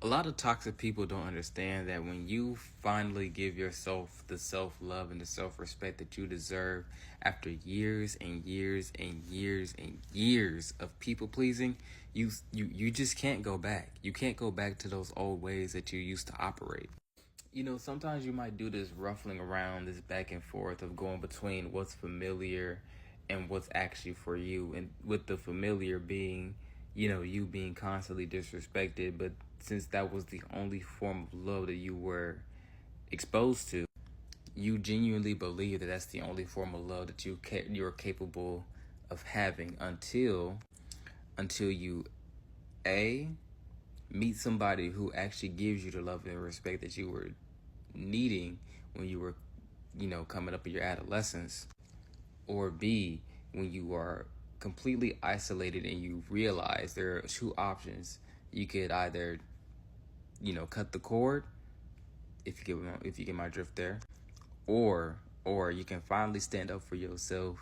A lot of toxic people don't understand that when you finally give yourself the self-love and the self-respect that you deserve after years and years and years and years of people pleasing, you just can't go back. You can't go back to those old ways that you used to operate. Sometimes you might do this ruffling around, this back and forth of going between what's familiar and what's actually for you. And with the familiar being, you being constantly disrespected, but since that was the only form of love that you were exposed to, you genuinely believe that that's the only form of love that you're capable of having until you a meet somebody who actually gives you the love and respect that you were needing when you were, coming up in your adolescence, or B, when you are completely isolated and you realize there are two options. You could either, cut the cord, if you get my drift there, or you can finally stand up for yourself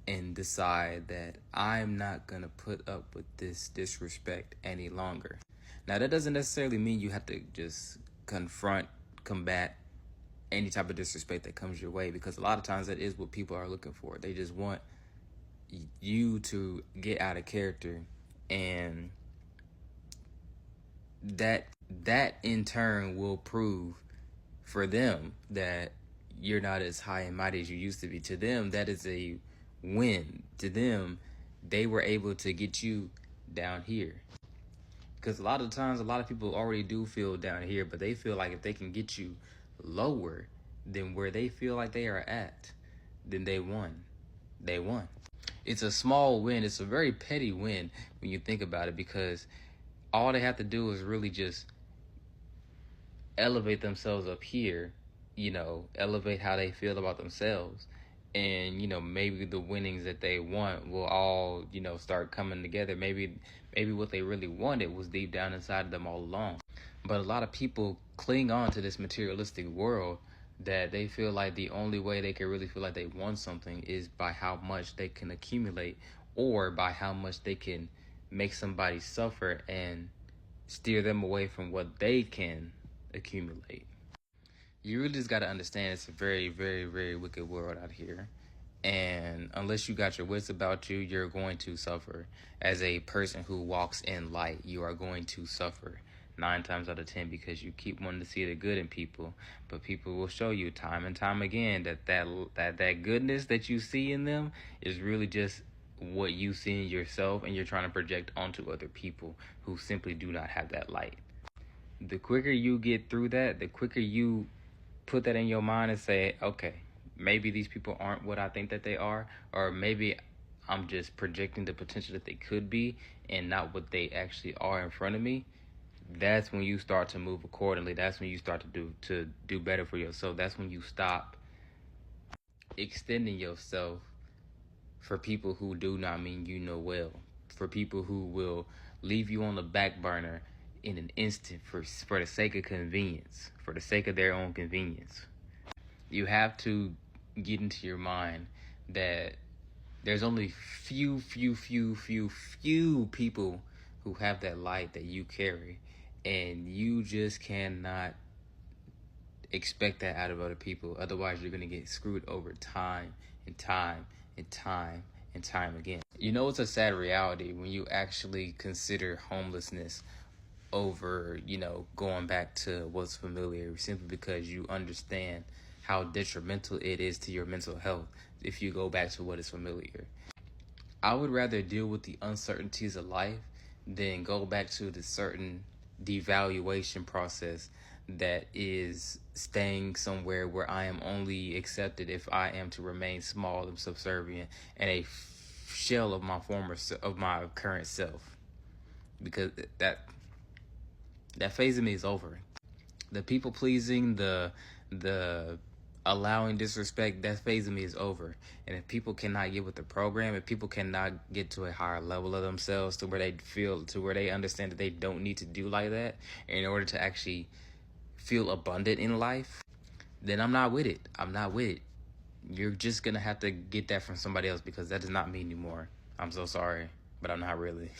and decide that I'm not gonna put up with this disrespect any longer. Now that doesn't necessarily mean you have to just combat any type of disrespect that comes your way, because a lot of times that is what people are looking for. They just want you to get out of character, and that in turn will prove for them that you're not as high and mighty as you used to be. To them, that is a win. To them, they were able to get you down here. Because a lot of times, a lot of people already do feel down here, but they feel like if they can get you lower than where they feel like they are at, then they won. They won. It's a small win. It's a very petty win when you think about it, because all they have to do is really just elevate themselves up here, elevate how they feel about themselves. And, maybe the winnings that they want will all, start coming together. Maybe what they really wanted was deep down inside of them all along. But a lot of people cling on to this materialistic world that they feel like the only way they can really feel like they want something is by how much they can accumulate, or by how much they can make somebody suffer and steer them away from what they can accumulate. You really just got to understand it's a very, very, very wicked world out here. And unless you got your wits about you, you're going to suffer. As a person who walks in light, you are going to suffer 9 times out of 10, because you keep wanting to see the good in people. But people will show you time and time again that goodness that you see in them is really just what you see in yourself, and you're trying to project onto other people who simply do not have that light. The quicker you get through that, the quicker you put that in your mind and say, okay, maybe these people aren't what I think that they are, or maybe I'm just projecting the potential that they could be and not what they actually are in front of me. That's when you start to move accordingly. That's when you start to do better for yourself. That's when you stop extending yourself for people who do not mean you no well, for people who will leave you on the back burner in an instant for the sake of convenience, for the sake of their own convenience. You have to get into your mind that there's only few people who have that light that you carry, and you just cannot expect that out of other people. Otherwise, you're going to get screwed over time and time and time and time again. It's a sad reality when you actually consider homelessness over, going back to what's familiar, simply because you understand how detrimental it is to your mental health if you go back to what is familiar. I would rather deal with the uncertainties of life than go back to the certain devaluation process that is staying somewhere where I am only accepted if I am to remain small and subservient and a shell of my current self. Because that phase of me is over. The people pleasing, the allowing disrespect, that phase of me is over. And if people cannot get with the program, if people cannot get to a higher level of themselves to where they understand that they don't need to do like that in order to actually feel abundant in life, then I'm not with it. You're just gonna have to get that from somebody else, because that is not me anymore. I'm so sorry, but I'm not really.